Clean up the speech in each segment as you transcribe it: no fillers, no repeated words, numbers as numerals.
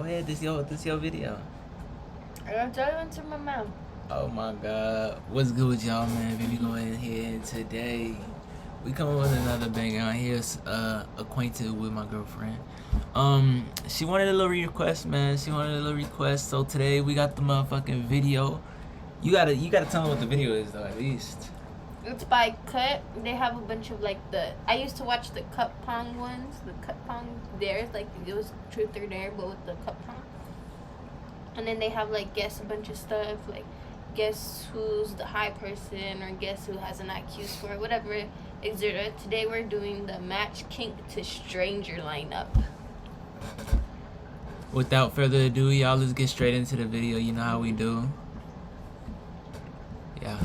ahead. This your video. I got that into my mouth. Oh my God. What's good with y'all, man? Baby going here, and today we coming with another banger. I'm here acquainted with my girlfriend. She wanted a little request, man. So today we got the motherfucking video. You gotta tell them what the video is though, at least. It's by Cut. They have a bunch of I used to watch the cup pong ones. The cup pong dares, it was truth or dare, but with the cup pong. And then they have guess a bunch of stuff, guess who's the high person or guess who has an IQ score, whatever, etc. Today we're doing the match kink to stranger lineup. Without further ado, y'all, let's get straight into the video. You know how we do. Yeah.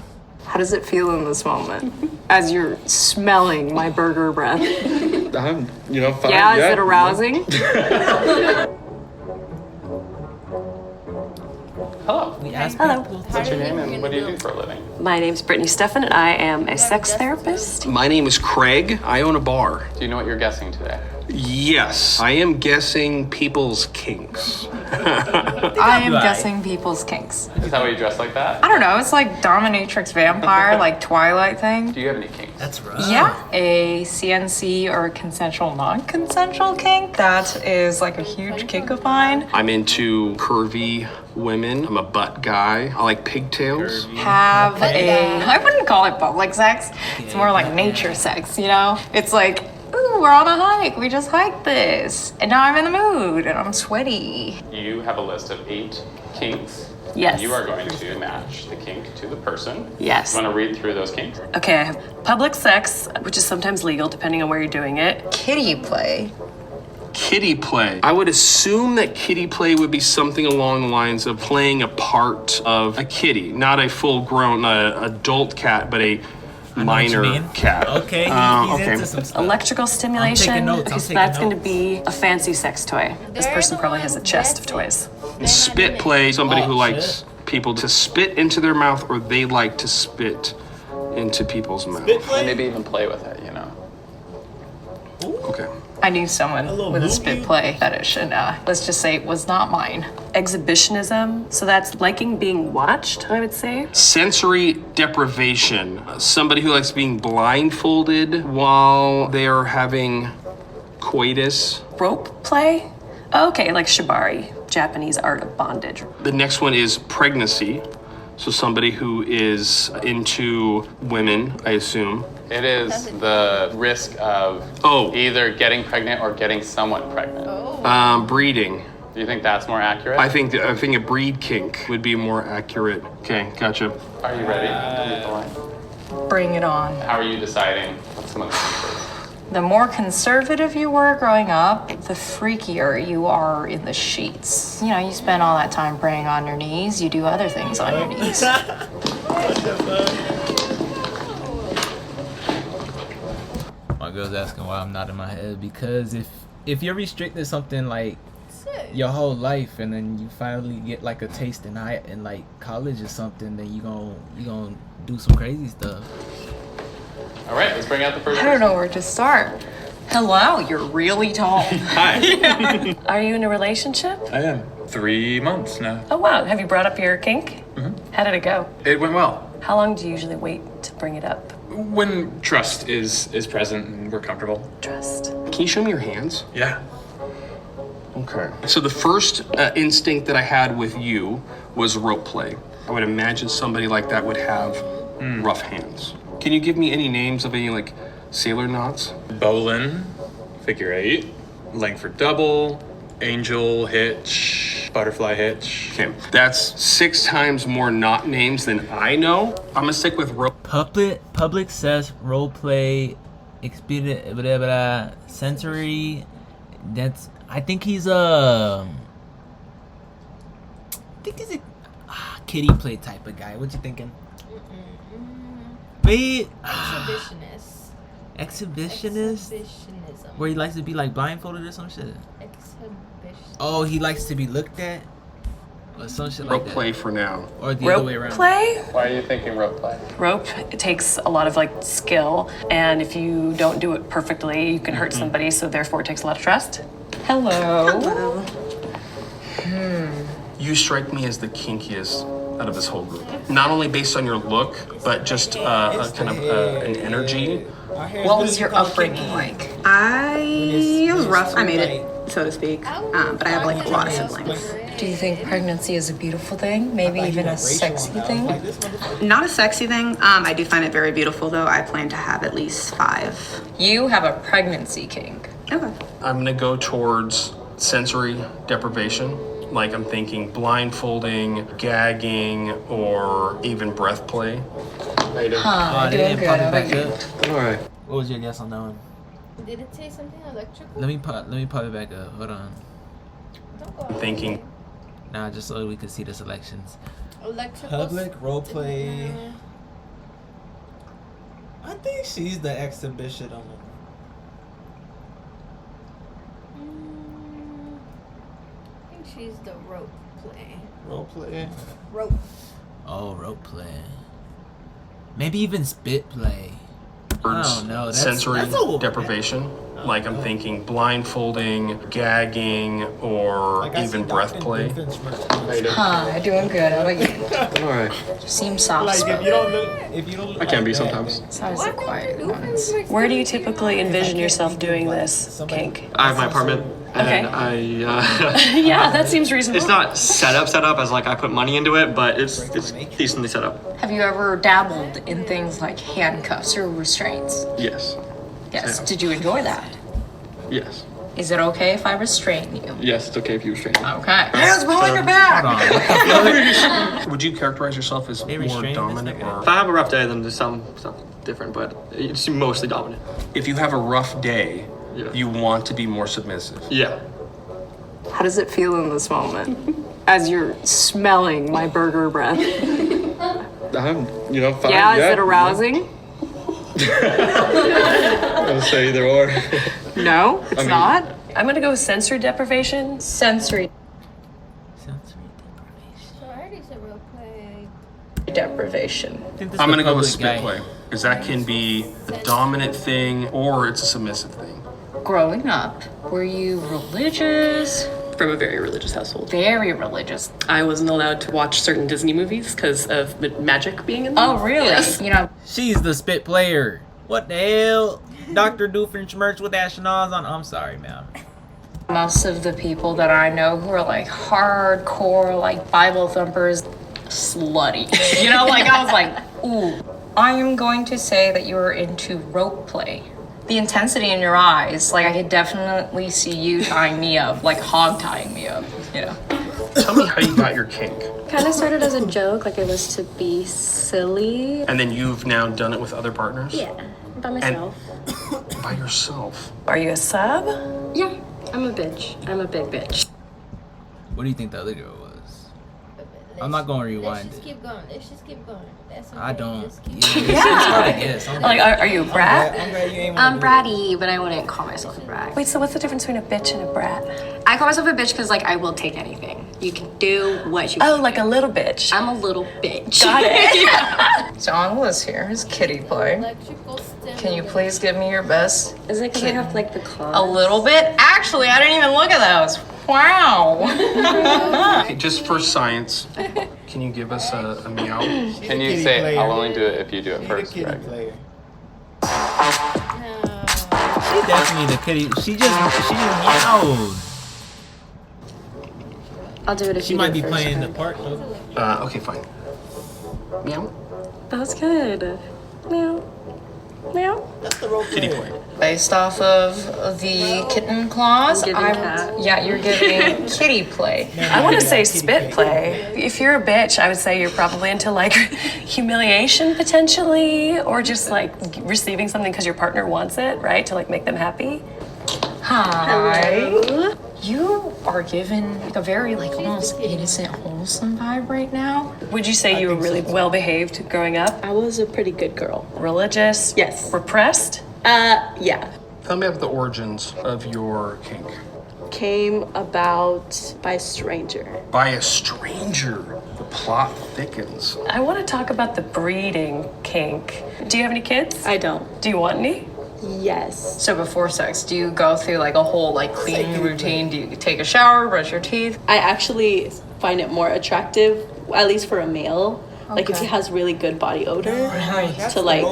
How does it feel in this moment as you're smelling my burger breath? Fine. Yeah, is it arousing? Hello. Hello. What's your name and what do you do for a living? My name's Brittany Steffen, and I am a sex therapist. My name is Craig. I own a bar. Do you know what you're guessing today? Yes, I am guessing Peoples Kinks. I am guessing Peoples Kinks. Is that why you dress like that? I don't know. It's like dominatrix vampire, like Twilight thing. Do you have any kinks? That's right. Yeah. A CNC or a consensual, non-consensual kink. That is like a huge kink of mine. I'm into curvy women. I'm a butt guy. I like pigtails. Have I wouldn't call it public sex. It's more like nature sex, you know? It's like, ooh, we're on a hike. We just hiked this. And now I'm in the mood and I'm sweaty. You have a list of 8 kinks. Yes. You are going to match the kink to the person. Yes. You want to read through those kinks? Okay, I have public sex, which is sometimes legal depending on where you're doing it. Kitty play. Kitty play. I would assume that kitty play would be something along the lines of playing a part of a kitty, not a full-grown adult cat, but a minor cat. Okay, he's into some stuff. Electrical stimulation. I'm taking notes. Okay, so that's going to be a fancy sex toy. This person probably has a chest of toys. Spit play. Somebody who Oh, likes people to spit into their mouth, or they like to spit into people's mouth. And maybe even play with it, Okay. I knew someone with a spit play fetish, and let's just say it was not mine. Exhibitionism. So that's liking being watched, I would say. Sensory deprivation. Somebody who likes being blindfolded while they are having coitus. Rope play. Okay, like shibari, Japanese art of bondage. The next one is pregnancy. So somebody who is into women, I assume. It is the risk of either getting pregnant or getting someone pregnant. Breeding. Do you think that's more accurate? I think a breed kink would be more accurate. Okay, gotcha. Are you ready to read the line? Bring it on. How are you deciding what some of the kinks is? The more conservative you were growing up, the freakier you are in the sheets. You know, you spend all that time praying on your knees, you do other things on your knees. My girl's asking why I'm not in my head, because if you're restricted something like your whole life and then you finally get like a taste in college or something, then you gonna do some crazy stuff. All right, let's bring out the first I don't know where to start. Hello, you're really tall. Hi. Are you in a relationship? I am. 3 months now. Oh wow, have you brought up your kink? Mm-hmm. How did it go? It went well. How long do you usually wait to bring it up? When trust is present and we're comfortable. Trust. Can you show me your hands? Yeah. Okay. So the first instinct that I had with you was rope play. I would imagine somebody like that would have rough hands. Can you give me any names of any sailor knots? Bowlin, figure 8, Langford double, angel hitch, butterfly hitch. Okay, that's 6 times more knot names than I know. I'm gonna stick with rope. Public sex, role play, expedient, blah, sensory. I think he's a kitty play type of guy. What you thinking? Exhibitionist. Exhibitionism? Where he likes to be blindfolded or some shit? Exhibition. Oh, he likes to be looked at? Or some shit like that. Rope play for now. Or the other way Rope around. play? Why are you thinking rope play? Rope, it takes a lot of skill, and if you don't do it perfectly, you can hurt somebody, so therefore it takes a lot of trust. Hello. You strike me as the kinkiest out of this whole group. Not only based on your look, but just an energy. What was your upbringing like? It was rough. I made it, so to speak. But I have like a lot of siblings. Do you think pregnancy is a beautiful thing? Maybe even a sexy thing? Not a sexy thing. I do find it very beautiful though. I plan to have at least 5. You have a pregnancy kink. Okay. I'm gonna go towards sensory deprivation. Like I'm thinking blindfolding, gagging, or even breath play. Huh, They doing didn't good. pop How it back about you? up. All right. What was your guess on that one? Did it say something electrical? Let me pop it back up. Hold on. Don't go I'm thinking Nah, just so we could see the selections. electrical. Public role play. I think she's the exhibition on I think she's the rope play. the role play. Rope. Oh, rope play. Maybe even spit play. I don't know. That's, sensory that's a, deprivation. Like I'm thinking blindfolding, gagging, or Like I even see breath Dr. play. Doofenshmirtz. Huh, doing good. How about you? All right. You seem soft Like spoken. if you don't look I can like be that, sometimes. then It's always the quiet ones. Where do you typically envision yourself doing this somebody- kink? I have my apartment, and Okay. I. Yeah, that seems reasonable. It's not set up as like I put money into it, but it's decently set up. Have you ever dabbled in things like handcuffs or restraints? Yes. Yes. Yeah. Did you enjoy that? Yes. Is it okay if I restrain you? Yes, it's okay if you restrain me. Okay. Hands behind your back! Hold on. Would you characterize yourself as more restrained this dominant, nigga? or If I have a rough day, then there's some stuff different, but it's mostly dominant. if you have a rough day, Yeah. you want to be more submissive? Yeah. How does it feel in this moment as you're smelling my burger breath? I'm, fine. Yeah, is it arousing? I'll say either or. No, it's not. I'm gonna go with sensory deprivation. Sensory Sensory deprivation. So I already said rope play. deprivation. I think this I'm is gonna the go with public spit guy. play, because that can be a dominant thing or it's a submissive thing. Growing up, were you religious? From a very religious household. Very religious. I wasn't allowed to watch certain Disney movies because of magic being in them. Oh, really? Yes. You know, She's the spit player. What the hell? Dr. Doofenshmirtz with that schnoz on. I'm sorry, ma'am. most of the people that I know who are like hardcore, like Bible thumpers, slutty. You know, like I was like, ooh. I am going to say that you were into rope play. The intensity in your eyes, like I could definitely see you tying me up, like hog tying me up, you know. Tell me how you got your kink. Kind of started as a joke, like it was to be silly. And then you've now done it with other partners? Yeah, by myself. By yourself? Are you a sub? Yeah, I'm a bitch. I'm a big bitch. What do you think the other girl was? I'm not going to rewind Let's just it. keep going. Let's just keep going. That's okay. I don't. Just keep Yeah, going. it's hard to guess. Like, are you a brat? I'm glad you ain't I'm bratty, but I wouldn't call myself a brat. Wait, so what's the difference between a bitch and a brat? I call myself a bitch because like I will take anything. You can do what you Oh, want. like a little bitch. I'm a little bitch. Got it. So on the list here is kitty play. Electrical stimulus. Can you please give me your best? Is it because I have like the claws? A little bit? Actually, I didn't even look at those. Wow. Okay, just for science, can you give us a meow? Can you say it? I'll only do it if you do it first, kitty Greg. player. She definitely the kitty. She just meowed. I'll do it if She you might do be it first, playing the okay? part though. Okay, fine. Meow. That was good. Meow. Meow. That's the role Kitty player. play. Based off of the kitten claws, I'm giving cat. yeah, you're giving kitty play. I want to say spit play. If you're a bitch, I would say you're probably into like humiliation potentially, or just like receiving something because your partner wants it, right? To like make them happy. Hi. You are given like a very like almost innocent, wholesome vibe right now. Would you say you were really well behaved growing up? I was a pretty good girl. Religious? Yes. Repressed? Yeah. Tell me about the origins of your kink. Came about by a stranger. By a stranger. The plot thickens. I want to talk about the breeding kink. Do you have any kids? I don't. Do you want any? Yes. So before sex, do you go through like a whole like cleaning routine? Do you take a shower, brush your teeth? I actually find it more attractive, at least for a male. Like if Okay. he has really good body odor, Right. to like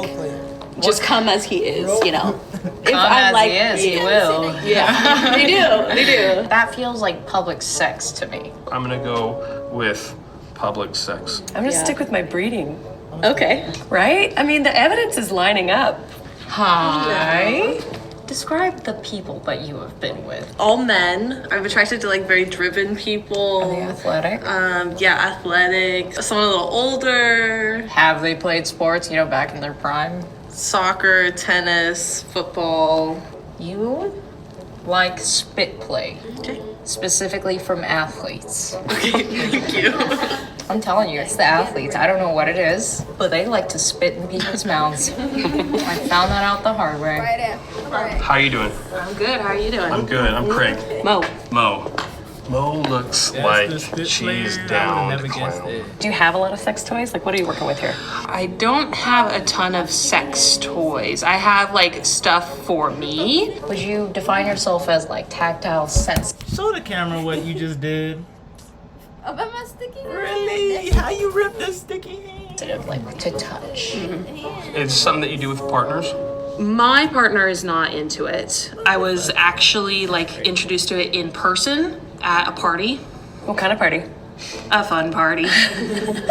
just come as he is, you know. If Come I'm as like, he is, he will. Yeah, they do. That feels like public sex to me. I'm gonna go with public sex. I'm gonna stick with my breeding. Okay. Right? I mean, the evidence is lining up. Hi. Describe the people that you have been with. All men. I'm attracted to like very driven people. Are they athletic? Yeah, athletic. Someone a little older. Have they played sports, you know, back in their prime? Soccer, tennis, football. You like spit play. Okay. Specifically from athletes. Okay, thank you. I'm telling you, it's the athletes. I don't know what it is, but they like to spit in people's mouths. I found that out the hard way. How you doing? I'm good. How are you doing? I'm good. I'm Craig. Mo. Mo looks That's like the spit she's player. I down would've to never guessed clown. it. Do you have a lot of sex toys? Like, what are you working with here? I don't have a ton of sex toys. I have like stuff for me. Would you define yourself as like tactile sense? Show the camera what you just did. About my sticky hand. Really? How you rip the sticky hand? Sensitive, like to touch. It's something that you do with partners? My partner is not into it. I was actually like introduced to it in person at a party, What kind of party? a fun party.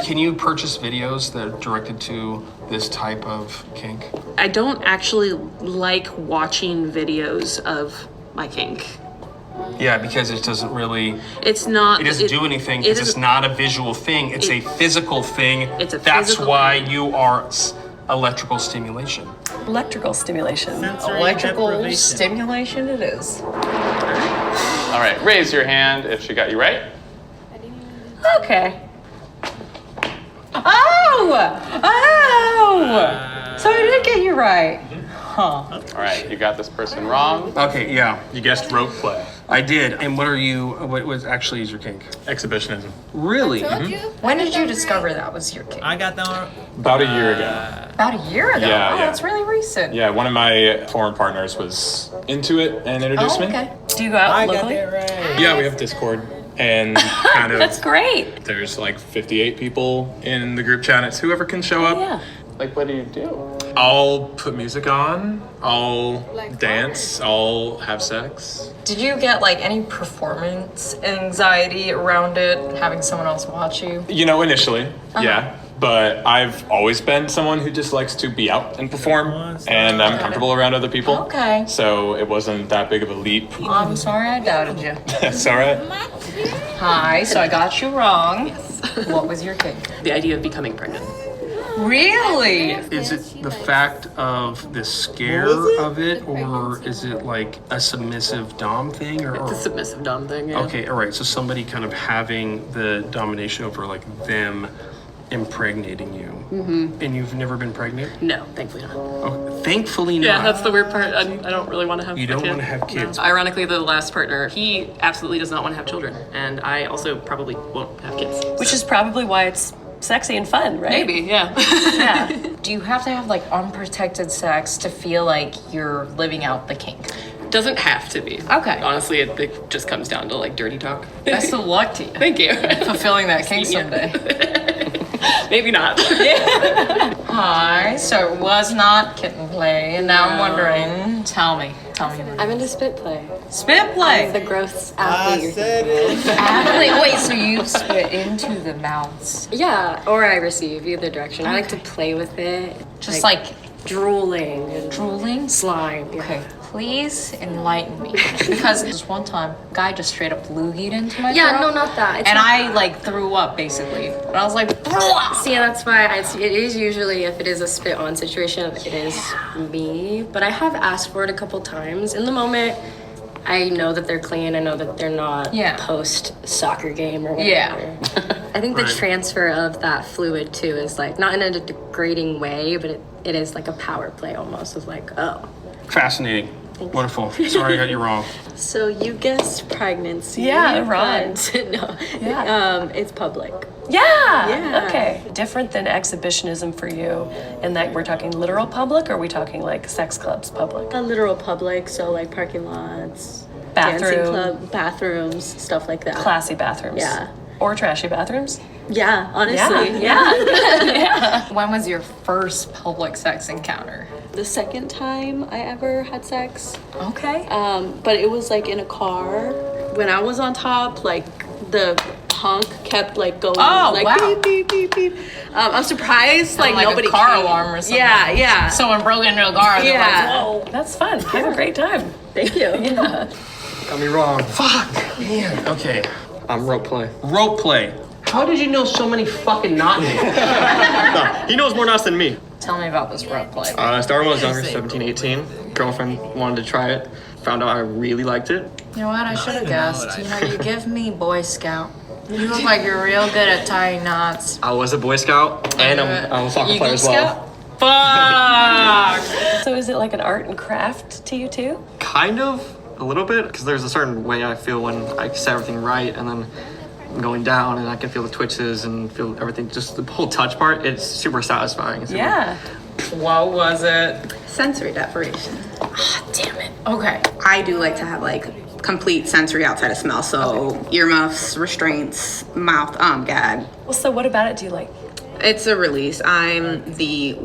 Can you purchase videos that are directed to this type of kink? I don't actually like watching videos of my kink. Yeah, because it doesn't really, It's not. it doesn't do anything because it's not a visual thing. It's a physical thing. It's a That's physical why thing. you are electrical stimulation. Electrical stimulation. Sensory Electrical deprivation. stimulation it is. All right, raise your hand if she got you right. Okay. Oh! So I did get you right. Huh. All right, you got this person wrong. Okay, yeah, You guessed rope play. I did. And what are you, what was actually is your kink? Exhibitionism. Really? Told you. When did you discover that was your kink? I got that one. About a year ago. About a year ago. Yeah, Oh, yeah. that's really recent. Yeah, one of my former partners was into it and introduced Oh, me. okay. Do you go out I got locally? that right. Yeah, we have Discord and kind of That's great. there's like 58 people in the group chat. It's whoever can show up. Yeah. Like, what do you do? I'll put music on, I'll dance, I'll have sex. Did you get like any performance anxiety around it, having someone else watch you? You know, initially, yeah. But I've always been someone who just likes to be out and perform, and I'm comfortable around other people. Okay. So it wasn't that big of a leap. I'm sorry I doubted you. That's all right. Hi, so I got you wrong. What was your kink? The idea of becoming pregnant. Really? Is it the fact of the scare of it, or is it like a submissive dom thing? Or, It's a submissive dom thing. Yeah. Okay, all right. So somebody kind of having the domination over like them impregnating you, and you've never been pregnant. No, thankfully not. Oh, thankfully not. Yeah, that's the weird part. I don't really want to have. You a don't kid. want to have kids. No. Ironically, the last partner, he absolutely does not want to have children, and I also probably won't have kids. Which is probably why it's sexy and fun, right? Maybe, yeah. Yeah. Do you have to have like unprotected sex to feel like you're living out the kink? Doesn't have to be. Okay. Honestly, it just comes down to like dirty talk. Best of luck to you. Thank you. Fulfilling that kink Yeah. someday. Maybe not. Hi, so it was not kitten play, and now I'm wondering, tell me. I'm into spit play. Spit play? I'm the gross I athlete. said it. Athlete, wait, so you spit into the mouths? Yeah, or I receive either direction. I like to play with it. Just like drooling and drooling? slime. Yeah. Okay, please enlighten me. Because this one time, guy just straight up loogied into my Yeah, throat. no, not that. It's And not I that. like threw up basically. And I was like, See, that's why it is usually, if it is a spit on situation, it is me. But I have asked for it a couple times. In the moment, I know that they're clean. I know that they're not post soccer game or whatever. Yeah. I think the Right. transfer of that fluid too is like not in a degrading way, but it is like a power play almost. Of like, oh. Fascinating. Wonderful. Sorry I got you wrong. So you guessed pregnancy. Yeah, right. but no. Yeah. It's public. Yeah. Yeah. Okay. Different than exhibitionism for you, in that we're talking literal public, or are we talking like sex clubs public? A literal public, so like parking lots, Bathroom. dancing club, bathrooms, stuff like that. Classy bathrooms. Yeah. Or trashy bathrooms? Yeah, honestly. Yeah. When was your first public sex encounter? The second time I ever had sex. Okay. But it was like in a car. When I was on top, like the honk kept like going. Oh, like wow. beep, beep, beep, beep. I'm surprised like nobody a car came. alarm or something. Yeah. Someone broke into a car. And Yeah. they're like, whoa. That's fun. Have a great time. Thank you. Yeah. Got me wrong. Fuck. Man. Okay. Rope play. Rope play. How did you know so many fucking knot names? No, he knows more knots than me. Tell me about this rope play. I started when I was younger, 17, 18. Girlfriend wanted to try it. Found out I really liked it. You know what? I should have guessed. You know, you give me Boy Scout. You look like you're real good at tying knots. I was a Boy Scout, and I'm a soccer player as well. Fuck! So is it like an art and craft to you too? Kind of, a little bit, because there's a certain way I feel when I set everything right, and then I'm going down, and I can feel the twitches and feel everything. Just the whole touch part, it's super satisfying. It's Yeah. What was it? Sensory deprivation. Ah, damn it. Okay. I do like to have like complete sensory outside of smell. So earmuffs, restraints, mouth, gag. Well, so what about it do you like? It's a release. I'm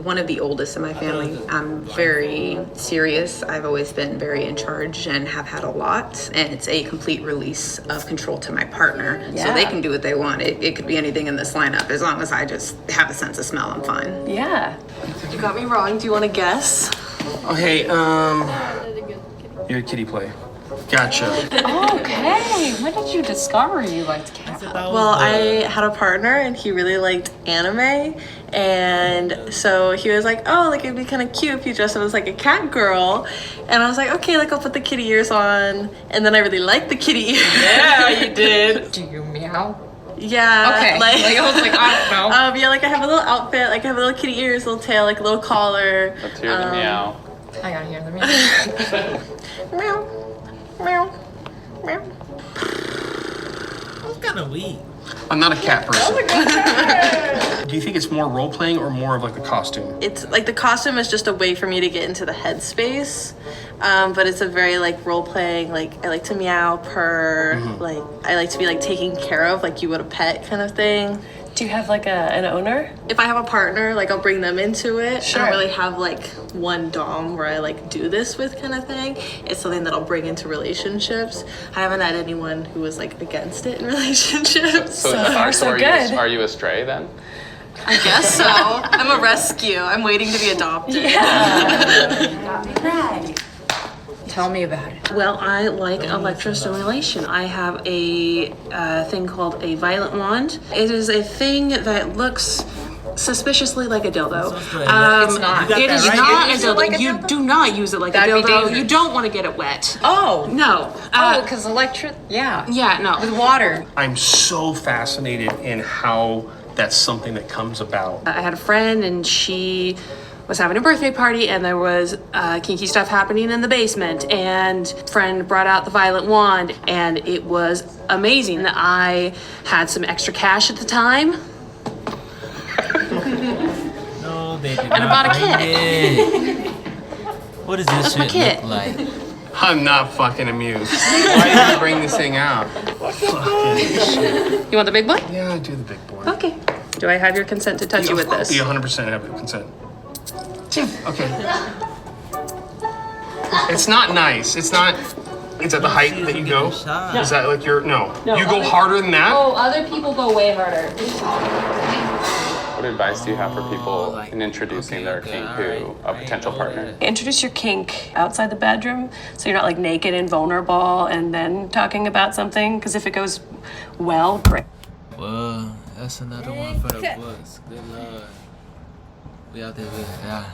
one of the oldest in my family. I'm very serious. I've always been very in charge and have had a lot. And it's a complete release of control to my partner. Yeah. So they can do what they want. It could be anything in this lineup. As long as I just have a sense of smell, I'm fine. Yeah. You got me wrong. Do you want to guess? Okay, your kitty play. Gotcha. Okay. When did you discover you liked cats? Well, I had a partner and he really liked anime, and so he was like, oh, like it'd be kind of cute if you dressed up as like a cat girl, and I was like, okay, like I'll put the kitty ears on, and then I really liked the kitty ears. Yeah, you did. Do you meow? Yeah. Okay. Like I was like, I don't know. Yeah, like I have a little outfit, like I have a little kitty ears, little tail, like a little collar. Let's hear the meow. I gotta hear the meow. Meow. Meow. Meow. That's kind of weak. I'm not a cat person. Do you think it's more role playing or more of like a costume? It's like the costume is just a way for me to get into the headspace, but it's a very like role playing. Like I like to meow, purr. Like I like to be like taken care of, like you would a pet kind of thing. Do you have like an owner? If I have a partner, like I'll bring them into it. Sure. I don't really have like one dom where I like do this with kind of thing. It's something that I'll bring into relationships. I haven't had anyone who was like against it in relationships. So far, so good. Are you a stray then? I guess so. I'm a rescue. I'm waiting to be adopted. Tell me about it. Well, I like electrostimulation. I have a thing called a violet wand. It is a thing that looks suspiciously like a dildo. It's not. It is right? not a Use it dildo. like a You do not use it like That'd a be dildo. dangerous. You don't want to get it wet. Oh. No. Because yeah. Yeah, no. With water. I'm so fascinated in how that's something that comes about. I had a friend and she was having a birthday party and there was kinky stuff happening in the basement, and friend brought out the violet wand and it was amazing. I had some extra cash at the time. No, they did And I bought a not kit. bring it. What does this That's my shit kit. look like? I'm not fucking amused. Why did you bring this thing out? You want the big boy? Yeah, I do the big boy. Okay. Do I have your consent to touch you with this? You 100% have your consent. Okay. It's not nice. It's not. It's at the height that you go. Is that like your no? You go harder than that. Oh, other people go way harder. What advice do you have for people in introducing their kink to a potential partner? Introduce your kink outside the bedroom so you're not like naked and vulnerable and then talking about something, because if it goes well, great. Well, that's another one for the books. Good lord. We out there with it. Yeah.